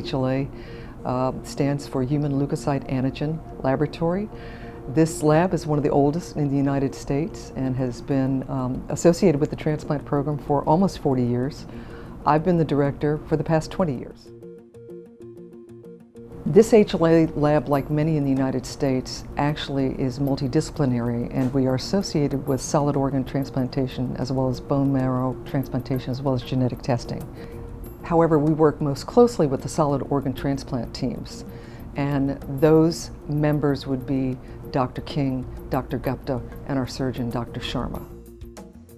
HLA stands for Human Leukocyte Antigen Laboratory. This lab is one of the oldest in the United States and has been associated with the transplant program for almost 40 years. I've been the director for the past 20 years. This HLA lab, like many in the United States, actually is multidisciplinary, and we are associated with solid organ transplantation as well as bone marrow transplantation as well as genetic testing. However, we work most closely with the solid organ transplant teams, and those members would be Dr. King, Dr. Gupta, and our surgeon, Dr. Sharma.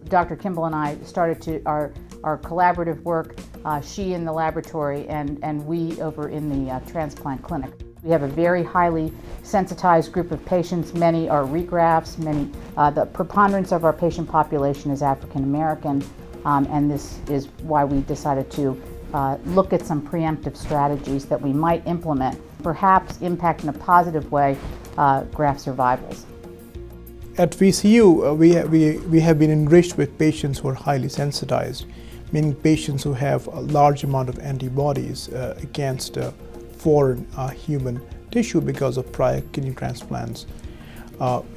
Dr. Kimball and I started our collaborative work, she in the laboratory and we over in the transplant clinic. We have a very highly sensitized group of patients. Many are regrafts, the preponderance of our patient population is African American, and this is why we decided to look at some preemptive strategies that we might implement, perhaps impact in a positive way graft survivals. At VCU, we have been enriched with patients who are highly sensitized, meaning patients who have a large amount of antibodies against foreign human tissue because of prior kidney transplants.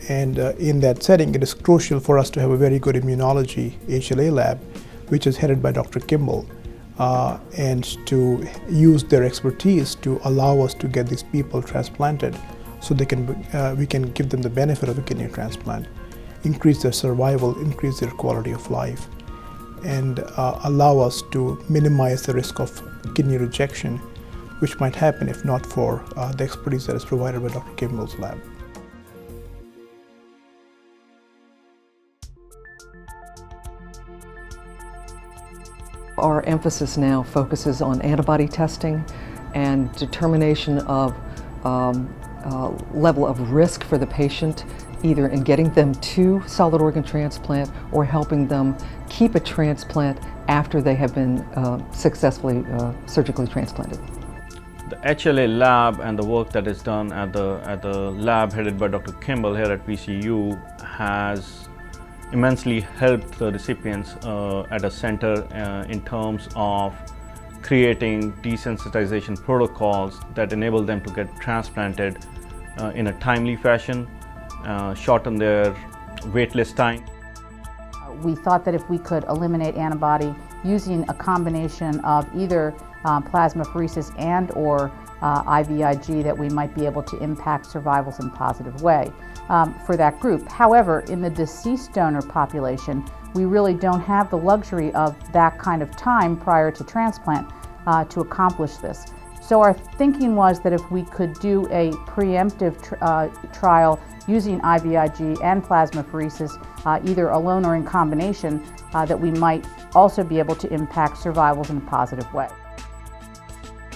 In that setting, it is crucial for us to have a very good immunology HLA lab, which is headed by Dr. Kimball, and to use their expertise to allow us to get these people transplanted so we can give them the benefit of a kidney transplant, increase their survival, increase their quality of life, and allow us to minimize the risk of kidney rejection, which might happen if not for the expertise that is provided by Dr. Kimball's lab. Our emphasis now focuses on antibody testing and determination of level of risk for the patient, either in getting them to solid organ transplant or helping them keep a transplant after they have been successfully surgically transplanted. The HLA lab and the work that is done at the lab headed by Dr. Kimball here at VCU has immensely helped the recipients at a center in terms of creating desensitization protocols that enable them to get transplanted in a timely fashion, shorten their waitlist time. We thought that if we could eliminate antibody using a combination of either plasmapheresis and or IVIG, that we might be able to impact survivals in a positive way for that group. However, in the deceased donor population, we really don't have the luxury of that kind of time prior to transplant to accomplish this. So our thinking was that if we could do a preemptive trial using IVIG and plasmapheresis, either alone or in combination, that we might also be able to impact survivals in a positive way.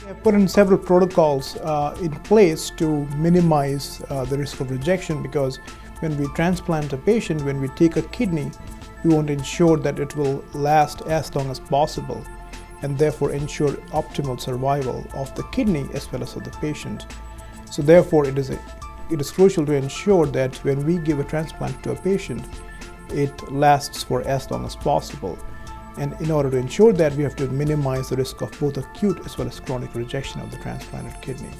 We have put in several protocols in place to minimize the risk of rejection, because when we transplant a patient, when we take a kidney, we want to ensure that it will last as long as possible, and therefore ensure optimal survival of the kidney as well as of the patient. So therefore it is crucial to ensure that when we give a transplant to a patient, it lasts for as long as possible. And in order to ensure that, we have to minimize the risk of both acute as well as chronic rejection of the transplanted kidney.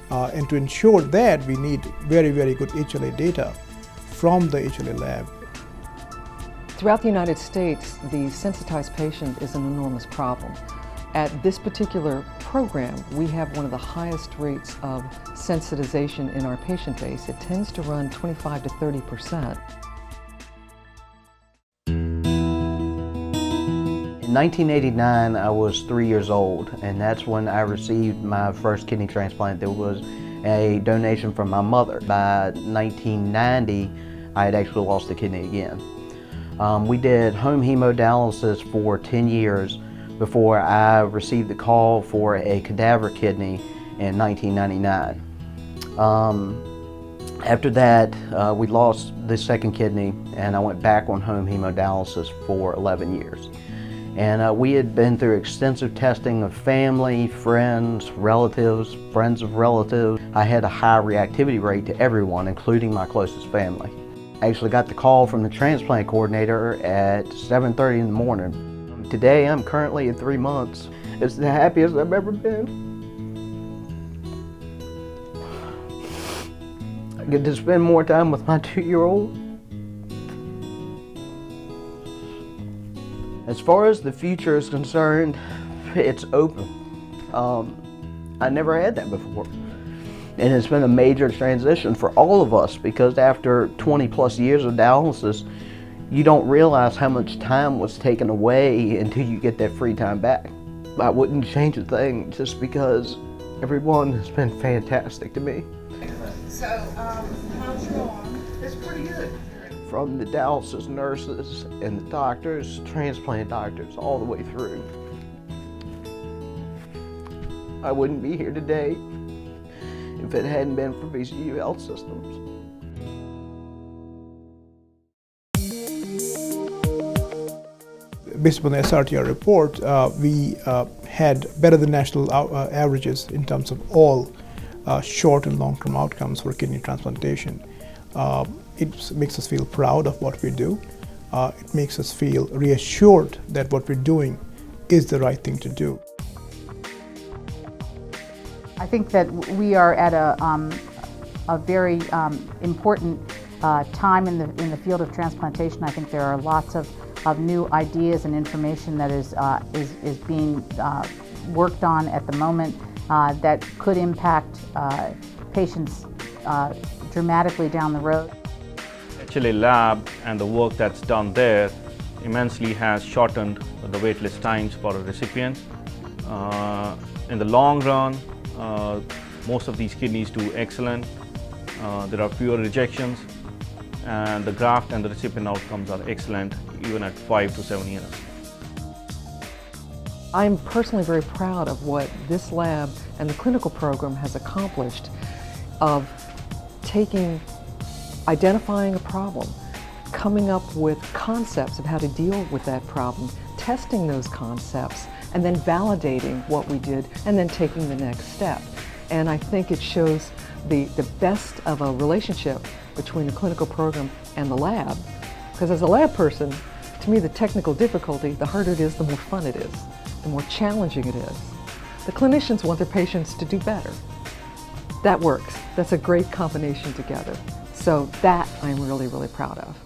And to ensure that, we need very, very good HLA data from the HLA lab. Throughout the United States, the sensitized patient is an enormous problem. At this particular program, we have one of the highest rates of sensitization in our patient base. It tends to run 25 to 30%. In 1989, I was 3 years old, and that's when I received my first kidney transplant. There was a donation from my mother. By 1990, I had actually lost the kidney again. We did home hemodialysis for 10 years before I received the call for a cadaver kidney in 1999. After that, we lost the second kidney, and I went back on home hemodialysis for 11 years. And we had been through extensive testing of family, friends, relatives, friends of relatives. I had a high reactivity rate to everyone, including my closest family. I actually got the call from the transplant coordinator at 7:30 in the morning. Today, I'm currently at 3 months. It's the happiest I've ever been. get to spend more time with my 2-year-old. As far as the future is concerned, it's open. I never had that before. And it's been a major transition for all of us, because after 20 plus years of dialysis, you don't realize how much time was taken away until you get that free time back. I wouldn't change a thing, just because everyone has been fantastic to me. So, how's your arm? It's pretty good. From the dialysis nurses and the doctors, transplant doctors, all the way through. I wouldn't be here today if it hadn't been for VCU Health Systems. Based upon the SRTR report, we had better than national averages in terms of all short and long-term outcomes for kidney transplantation. It makes us feel proud of what we do. It makes us feel reassured that what we're doing is the right thing to do. I think that we are at a very important time in the field of transplantation. I think there are lots of new ideas and information that is being worked on at the moment that could impact patients dramatically down the road. HLA lab and the work that's done there immensely has shortened the waitlist times for a recipient. In the long run, most of these kidneys do excellent. There are fewer rejections, and the graft and the recipient outcomes are excellent even at 5 to 7 years. I'm personally very proud of what this lab and the clinical program has accomplished of identifying a problem, coming up with concepts of how to deal with that problem, testing those concepts, and then validating what we did, and then taking the next step. And I think it shows the best of a relationship between the clinical program and the lab. Because as a lab person, to me the technical difficulty, the harder it is, the more fun it is, the more challenging it is. The clinicians want their patients to do better. That works. That's a great combination together. So that I'm really, really proud of.